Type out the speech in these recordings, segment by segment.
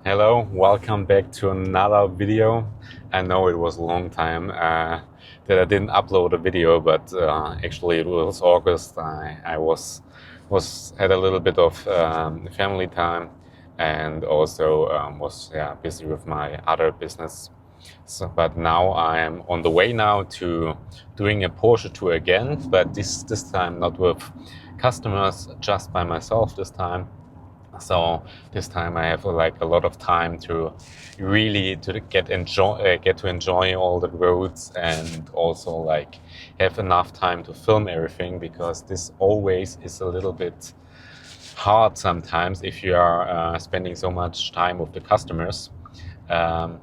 Hello, welcome back to another video. I know it was a long time that I didn't upload a video, but actually it was August. I was had a little bit of family time and also was busy with my other business. But now I'm on the way now to doing a Porsche tour again, but this time not with customers, just by myself this time. So this time I have like a lot of time to really get to enjoy all the roads and also like have enough time to film everything, because this always is a little bit hard sometimes if you are spending so much time with the customers. Yeah,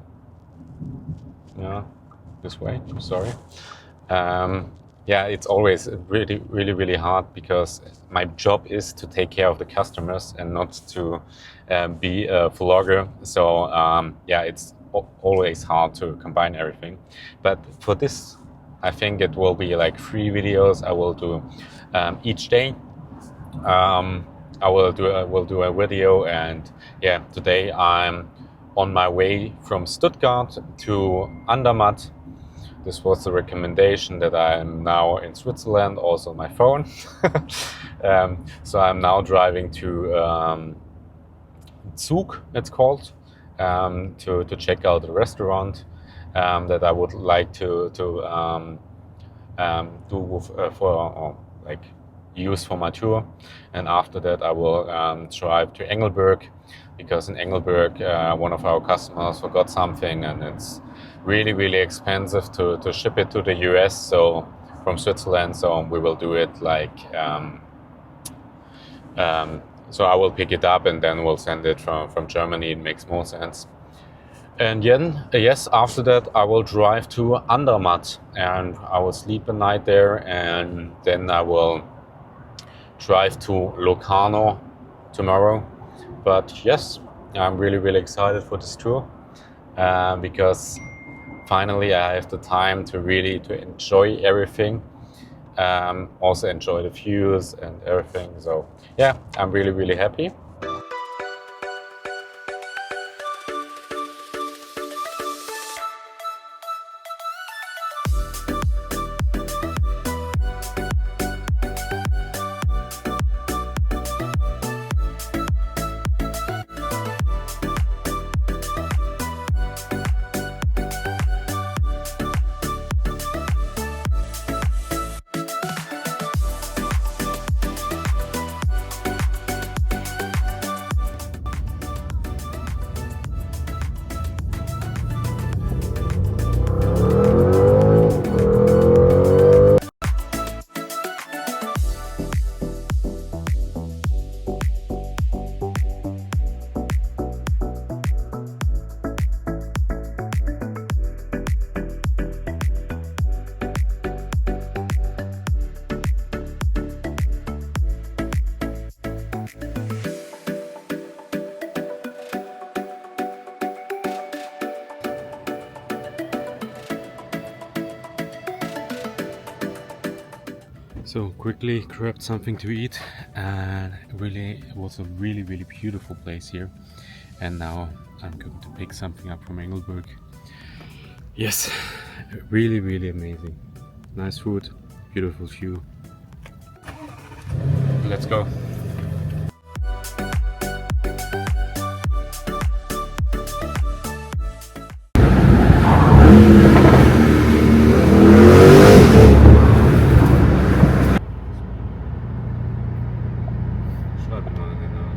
this way. Sorry. Yeah, it's always really hard because my job is to take care of the customers and not to be a vlogger. So yeah, it's always hard to combine everything. But for this, I think it will be like 3 videos I will do each day. I will do a video, and yeah, today I'm on my way from Stuttgart to Andermatt. This was the recommendation that I am now in Switzerland, also on my phone. So I'm now driving to Zug, it's called, to check out the restaurant that I would like to do with, like use for my tour. And after that I will drive to Engelberg, because in Engelberg one of our customers forgot something, and it's really expensive to ship it to the US, so from Switzerland. So we will do it like so I will pick it up and then we'll send it from Germany. It makes more sense. And then yes, after that I will drive to Andermatt and I will sleep a night there, and then I will drive to Locarno tomorrow. But yes, I'm really excited for this tour because finally I have the time to really enjoy everything, also enjoy the views and everything. So yeah, I'm really happy. So quickly grabbed something to eat, and it was a really beautiful place here. And now I'm going to pick something up from Engelberg. Yes, really amazing. Nice food, beautiful view. Let's go. Schreibe mal genau.